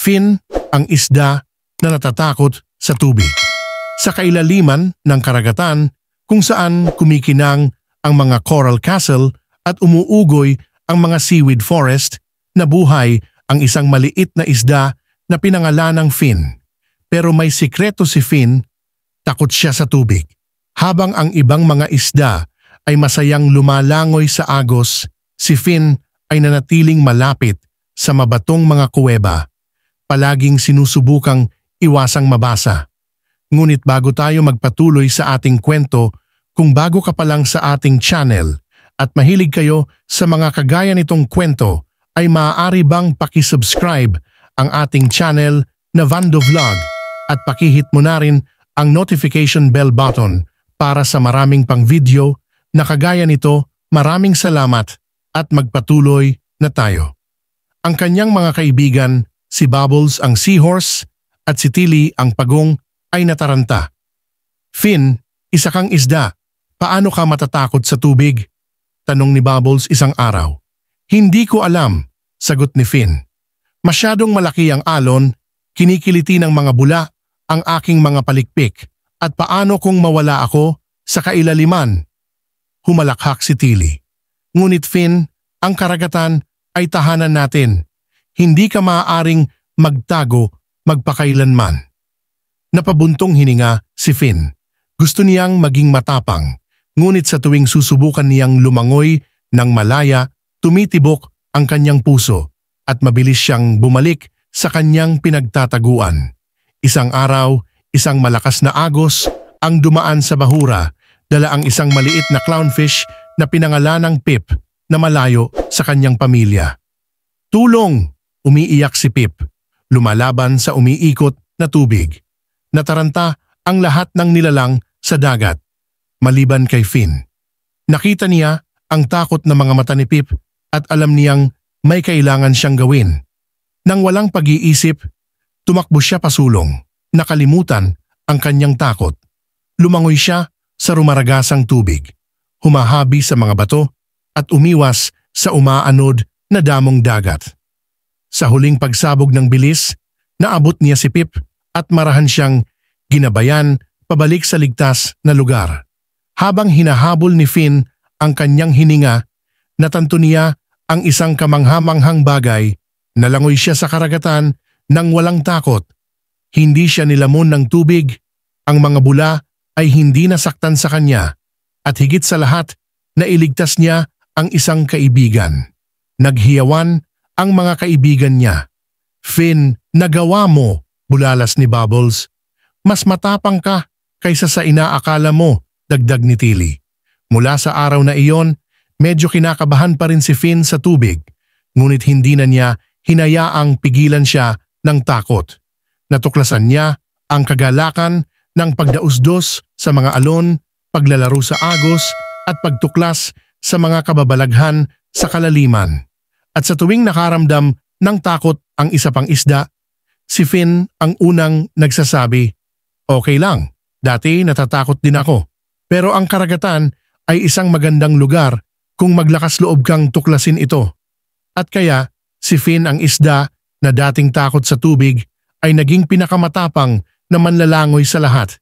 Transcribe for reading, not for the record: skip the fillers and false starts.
Finn ang isda na natatakot sa tubig. Sa kailaliman ng karagatan kung saan kumikinang ang mga coral castle at umuugoy ang mga seaweed forest, nabuhay ang isang maliit na isda na pinangalanang Finn. Pero may sikreto si Finn, takot siya sa tubig. Habang ang ibang mga isda ay masayang lumalangoy sa agos, si Finn ay nanatiling malapit sa mabatong mga kuweba. Palaging sinusubukang iwasang mabasa. Ngunit bago tayo magpatuloy sa ating kwento, kung bago ka pa lang sa ating channel at mahilig kayo sa mga kagaya nitong kwento, ay maaari bang pakisubscribe ang ating channel na Vando Vlog at pakihit mo na rin ang notification bell button para sa maraming pang video na kagaya nito. Maraming salamat at magpatuloy na tayo. Ang kanyang mga kaibigan, si Bubbles ang seahorse at si Tilly ang pagong ay nataranta. Finn, isa kang isda. Paano ka matatakot sa tubig? Tanong ni Bubbles isang araw. Hindi ko alam, sagot ni Finn. Masyadong malaki ang alon, kinikiliti ng mga bula ang aking mga palikpik, at paano kung mawala ako sa kailaliman? Humalakhak si Tilly. Ngunit Finn, ang karagatan ay tahanan natin. Hindi ka maaaring magtago magpakailanman. Napabuntong hininga si Finn. Gusto niyang maging matapang, ngunit sa tuwing susubukan niyang lumangoy ng malaya, tumitibok ang kanyang puso at mabilis siyang bumalik sa kanyang pinagtataguan. Isang araw, isang malakas na agos ang dumaan sa bahura, dala ang isang maliit na clownfish na pinangalanang Pip na malayo sa kanyang pamilya. Tulong! Umiiyak si Pip, lumalaban sa umiikot na tubig. Nataranta ang lahat ng nilalang sa dagat, maliban kay Finn. Nakita niya ang takot na mga mata ni Pip at alam niyang may kailangan siyang gawin. Nang walang pag-iisip, tumakbo siya pasulong, nakalimutan ang kanyang takot. Lumangoy siya sa rumaragasang tubig, humahabi sa mga bato at umiwas sa umaanod na damong dagat. Sa huling pagsabog ng bilis, naabot niya si Pip at marahan siyang ginabayan pabalik sa ligtas na lugar. Habang hinahabol ni Finn ang kanyang hininga, natanto niya ang isang kamanghamanghang bagay. Nalangoy siya sa karagatan nang walang takot. Hindi siya nilamon ng tubig, ang mga bula ay hindi nasaktan sa kanya, at higit sa lahat, nailigtas niya ang isang kaibigan. Naghiyawan ang mga kaibigan niya. Finn, nagawa mo, bulalas ni Bubbles. Mas matapang ka kaysa sa inaakala mo, dagdag ni Tilly. Mula sa araw na iyon, medyo kinakabahan pa rin si Finn sa tubig, ngunit hindi na niya hinayaang pigilan siya ng takot. Natuklasan niya ang kagalakan ng pagdausdos sa mga alon, paglalaro sa agos at pagtuklas sa mga kababalaghan sa kalaliman. At sa tuwing nakaramdam ng takot ang isa pang isda, si Finn ang unang nagsasabi, "Okay lang, dati natatakot din ako. Pero ang karagatan ay isang magandang lugar kung maglakas loob kang tuklasin ito." At kaya si Finn ang isda na dating takot sa tubig ay naging pinakamatapang na manlalangoy sa lahat.